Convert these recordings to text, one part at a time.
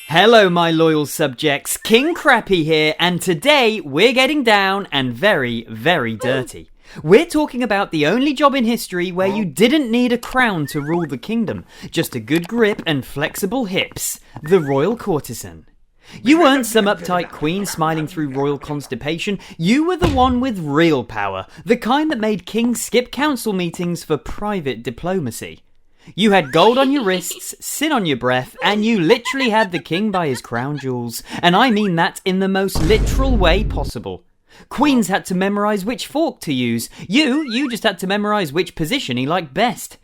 Hello my loyal subjects, 𝐘𝐿𝐒 here, and today we're getting down and very, very dirty. We're talking about the only job in history where you didn't need a crown to rule the kingdom, just a good grip and flexible hips, the royal courtesan. You weren't some uptight queen smiling through royal constipation, you were the one with real power, the kind that made kings skip council meetings for private diplomacy. You had gold on your wrists, sin on your breath, and you literally had the king by his crown jewels, and I mean that in the most literal way possible. Queens had to memorise which fork to use, you just had to memorise which position he liked best.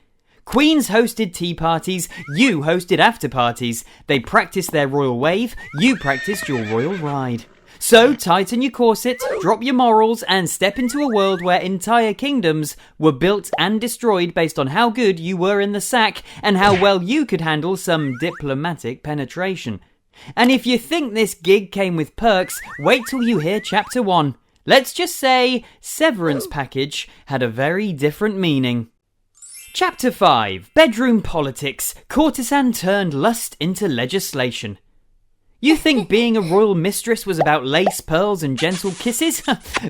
Queens hosted tea parties, you hosted after parties. They practiced their royal wave, you practiced your royal ride. So tighten your corset, drop your morals, and step into a world where entire kingdoms were built and destroyed based on how good you were in the sack and how well you could handle some diplomatic penetration. And if you think this gig came with perks, wait till you hear chapter 1. Let's just say severance package had a very different meaning. Chapter 5. Bedroom Politics. Courtesan turned lust into legislation. You think being a royal mistress was about lace, pearls and gentle kisses?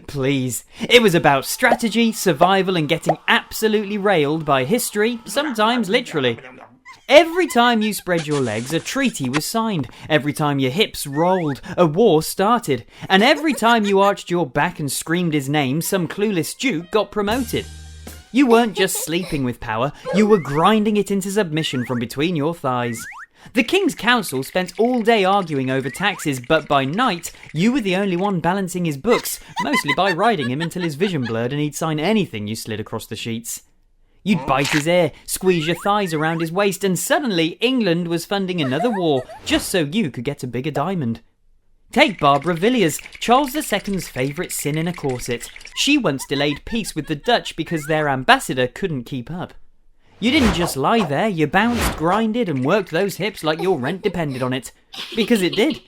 Please. It was about strategy, survival and getting absolutely railed by history, sometimes literally. Every time you spread your legs, a treaty was signed. Every time your hips rolled, a war started. And every time you arched your back and screamed his name, some clueless duke got promoted. You weren't just sleeping with power, you were grinding it into submission from between your thighs. The King's Council spent all day arguing over taxes, but by night, you were the only one balancing his books, mostly by riding him until his vision blurred and he'd sign anything you slid across the sheets. You'd bite his ear, squeeze your thighs around his waist, and suddenly England was funding another war just so you could get a bigger diamond. Take Barbara Villiers, Charles II's favourite sin in a corset. She once delayed peace with the Dutch because their ambassador couldn't keep up. You didn't just lie there, you bounced, grinded and worked those hips like your rent depended on it. Because it did.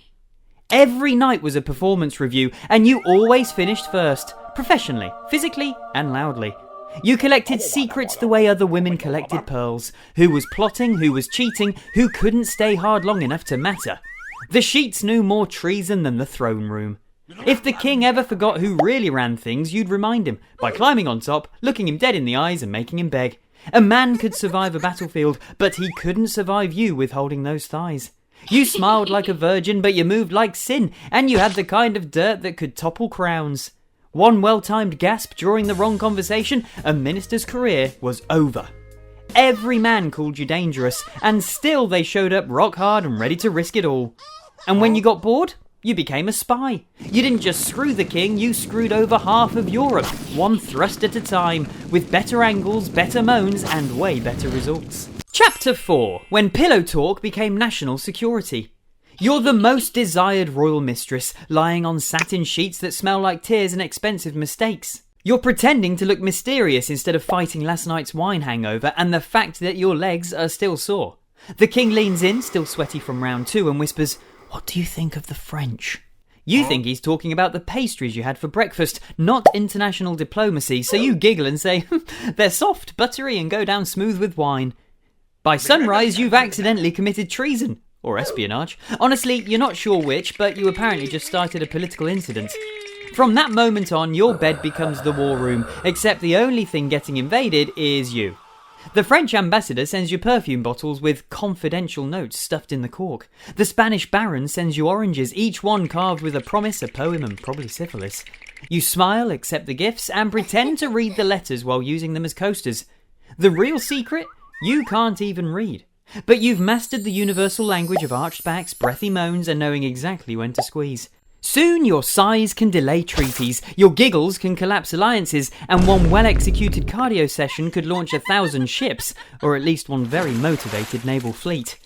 Every night was a performance review and you always finished first. Professionally, physically and loudly. You collected secrets the way other women collected pearls. Who was plotting, who was cheating, who couldn't stay hard long enough to matter. The sheets knew more treason than the throne room. If the king ever forgot who really ran things, you'd remind him by climbing on top, looking him dead in the eyes and making him beg. A man could survive a battlefield, but he couldn't survive you withholding those thighs. You smiled like a virgin, but you moved like sin, and you had the kind of dirt that could topple crowns. One well-timed gasp during the wrong conversation, a minister's career was over. Every man called you dangerous, and still they showed up rock hard and ready to risk it all. And when you got bored, you became a spy. You didn't just screw the king, you screwed over half of Europe, one thrust at a time, with better angles, better moans, and way better results. Chapter 4. When pillow talk became national security. You're the most desired royal mistress, lying on satin sheets that smell like tears and expensive mistakes. You're pretending to look mysterious instead of fighting last night's wine hangover and the fact that your legs are still sore. The king leans in, still sweaty from round 2, and whispers, "What do you think of the French?" You think he's talking about the pastries you had for breakfast, not international diplomacy, so you giggle and say, "They're soft, buttery, and go down smooth with wine." By sunrise, you've accidentally committed treason. Or espionage. Honestly, you're not sure which, but you apparently just started a political incident. From that moment on, your bed becomes the war room, except the only thing getting invaded is you. The French ambassador sends you perfume bottles with confidential notes stuffed in the cork. The Spanish baron sends you oranges, each one carved with a promise, a poem and probably syphilis. You smile, accept the gifts, and pretend to read the letters while using them as coasters. The real secret? You can't even read. But you've mastered the universal language of arched backs, breathy moans, and knowing exactly when to squeeze. Soon your sighs can delay treaties, your giggles can collapse alliances, and one well-executed cardio session could launch 1,000 ships, or at least one very motivated naval fleet.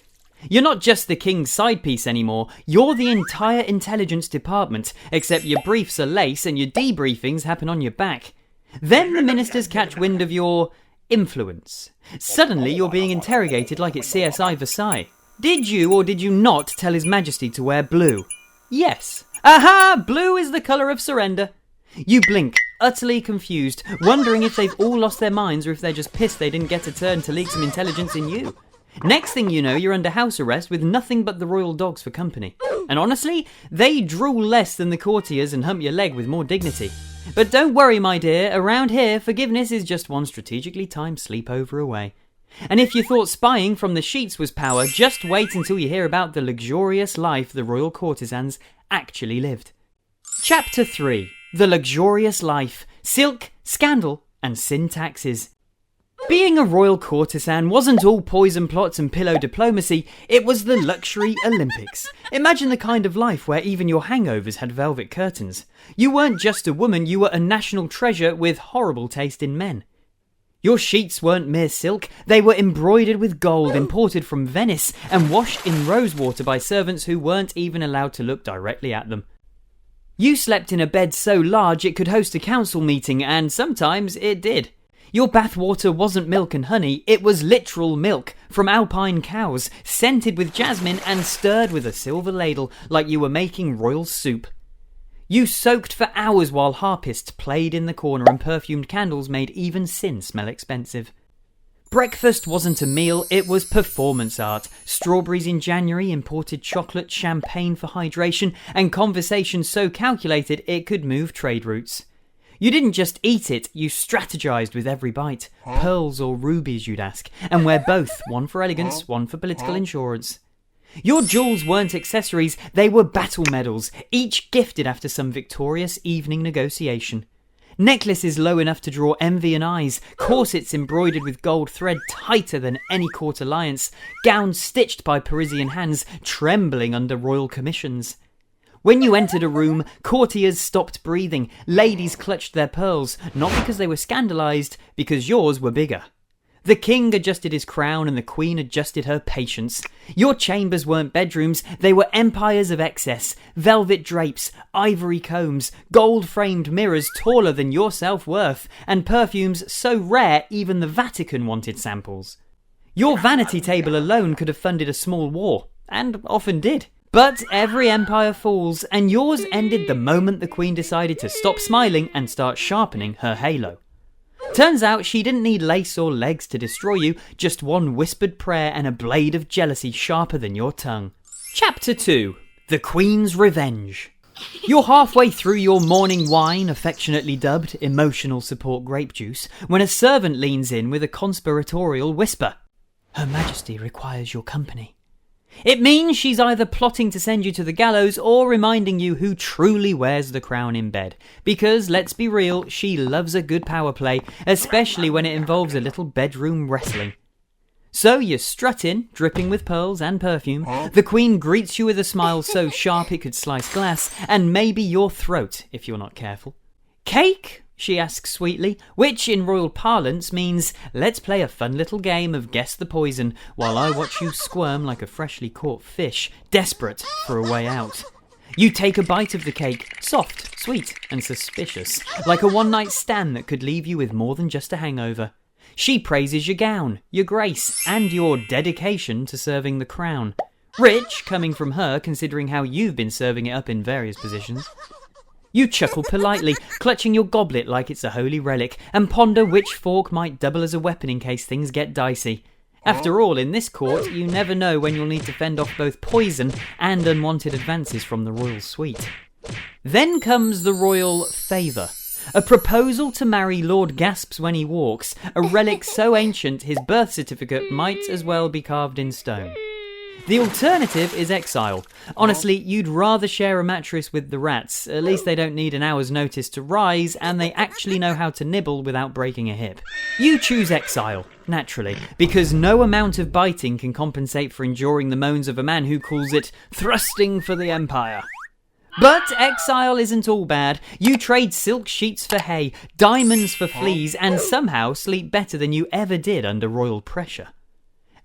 You're not just the king's side piece anymore, you're the entire intelligence department, except your briefs are lace and your debriefings happen on your back. Then the ministers catch wind of your influence. Suddenly you're being interrogated like it's CSI Versailles. Did you or did you not tell His Majesty to wear blue? Yes. Aha! Blue is the colour of surrender. You blink, utterly confused, wondering if they've all lost their minds or if they're just pissed they didn't get a turn to leak some intelligence in you. Next thing you know, you're under house arrest with nothing but the royal dogs for company. And honestly, they drool less than the courtiers and hump your leg with more dignity. But don't worry, my dear, around here, forgiveness is just one strategically timed sleepover away. And if you thought spying from the sheets was power, just wait until you hear about the luxurious life the royal courtesans actually lived. Chapter 3. The luxurious life, silk, scandal, and sin taxes. Being a royal courtesan wasn't all poison plots and pillow diplomacy, it was the luxury Olympics. Imagine the kind of life where even your hangovers had velvet curtains. You weren't just a woman, you were a national treasure with horrible taste in men. Your sheets weren't mere silk, they were embroidered with gold imported from Venice and washed in rosewater by servants who weren't even allowed to look directly at them. You slept in a bed so large it could host a council meeting, and sometimes it did. Your bathwater wasn't milk and honey, it was literal milk from alpine cows, scented with jasmine and stirred with a silver ladle like you were making royal soup. You soaked for hours while harpists played in the corner and perfumed candles made even sin smell expensive. Breakfast wasn't a meal, it was performance art. Strawberries in January, imported chocolate, champagne for hydration, and conversation so calculated it could move trade routes. You didn't just eat it, you strategized with every bite. Pearls or rubies, you'd ask, and wear both, one for elegance, one for political insurance. Your jewels weren't accessories, they were battle medals, each gifted after some victorious evening negotiation. Necklaces low enough to draw envy and eyes, corsets embroidered with gold thread tighter than any court alliance, gowns stitched by Parisian hands, trembling under royal commissions. When you entered a room, courtiers stopped breathing, ladies clutched their pearls, not because they were scandalised, because yours were bigger. The king adjusted his crown and the queen adjusted her patience. Your chambers weren't bedrooms, they were empires of excess, velvet drapes, ivory combs, gold-framed mirrors taller than your self-worth, and perfumes so rare even the Vatican wanted samples. Your vanity table alone could have funded a small war, and often did. But every empire falls, and yours ended the moment the queen decided to stop smiling and start sharpening her halo. Turns out she didn't need lace or legs to destroy you, just one whispered prayer and a blade of jealousy sharper than your tongue. Chapter 2. The Queen's Revenge. You're halfway through your morning wine, affectionately dubbed emotional support grape juice, when a servant leans in with a conspiratorial whisper. Her Majesty requires your company. It means she's either plotting to send you to the gallows or reminding you who truly wears the crown in bed. Because, let's be real, she loves a good power play, especially when it involves a little bedroom wrestling. So you strut in, dripping with pearls and perfume. The queen greets you with a smile so sharp it could slice glass, and maybe your throat, if you're not careful. Cake? She asks sweetly, which in royal parlance means, let's play a fun little game of guess the poison while I watch you squirm like a freshly caught fish, desperate for a way out. You take a bite of the cake, soft, sweet and suspicious, like a one-night stand that could leave you with more than just a hangover. She praises your gown, your grace, and your dedication to serving the crown. Rich, coming from her, considering how you've been serving it up in various positions. You chuckle politely, clutching your goblet like it's a holy relic, and ponder which fork might double as a weapon in case things get dicey. After all, in this court, you never know when you'll need to fend off both poison and unwanted advances from the royal suite. Then comes the royal favour. A proposal to marry Lord Gasps when he walks, a relic so ancient his birth certificate might as well be carved in stone. The alternative is exile. Honestly, you'd rather share a mattress with the rats. At least they don't need an hour's notice to rise, and they actually know how to nibble without breaking a hip. You choose exile, naturally, because no amount of biting can compensate for enduring the moans of a man who calls it thrusting for the empire. But exile isn't all bad. You trade silk sheets for hay, diamonds for fleas, and somehow sleep better than you ever did under royal pressure.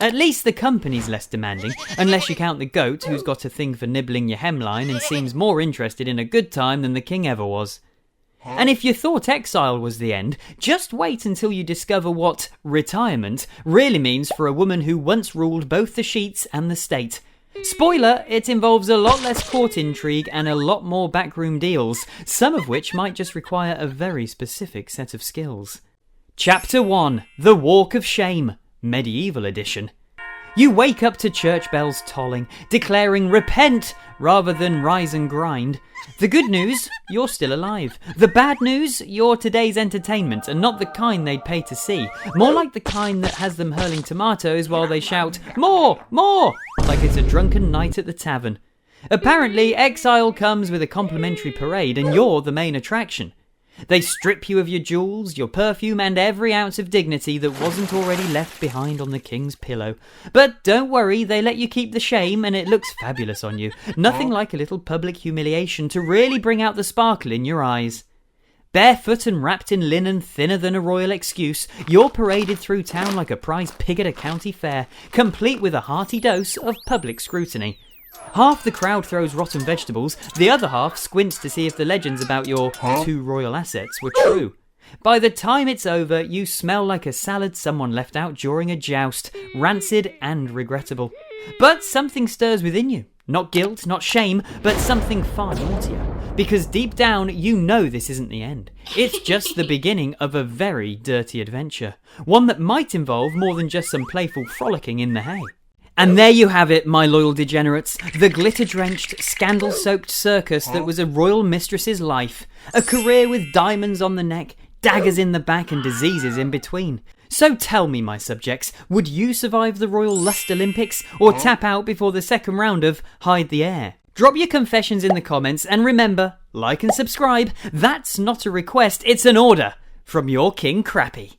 At least the company's less demanding, unless you count the goat who's got a thing for nibbling your hemline and seems more interested in a good time than the king ever was. And if you thought exile was the end, just wait until you discover what retirement really means for a woman who once ruled both the sheets and the state. Spoiler, it involves a lot less court intrigue and a lot more backroom deals, some of which might just require a very specific set of skills. Chapter 1. The Walk of Shame. Medieval edition. You wake up to church bells tolling, declaring repent rather than rise and grind. The good news, you're still alive. The bad news, you're today's entertainment, and not the kind they'd pay to see. More like the kind that has them hurling tomatoes while they shout, "More! More!" like it's a drunken night at the tavern. Apparently, exile comes with a complimentary parade, and you're the main attraction. They strip you of your jewels, your perfume, and every ounce of dignity that wasn't already left behind on the king's pillow. But don't worry, they let you keep the shame, and it looks fabulous on you. Nothing like a little public humiliation to really bring out the sparkle in your eyes. Barefoot and wrapped in linen thinner than a royal excuse, you're paraded through town like a prize pig at a county fair, complete with a hearty dose of public scrutiny. Half the crowd throws rotten vegetables, the other half squints to see if the legends about your 2 royal assets were true. By the time it's over, you smell like a salad someone left out during a joust, rancid and regrettable. But something stirs within you. Not guilt, not shame, but something far naughtier. Because deep down, you know this isn't the end. It's just the beginning of a very dirty adventure. One that might involve more than just some playful frolicking in the hay. And there you have it, my loyal degenerates, the glitter-drenched, scandal-soaked circus that was a royal mistress's life. A career with diamonds on the neck, daggers in the back and diseases in between. So tell me, my subjects, would you survive the Royal Lust Olympics or tap out before the second round of Hide the Air? Drop your confessions in the comments and remember, like and subscribe, that's not a request, it's an order from your King Crappy.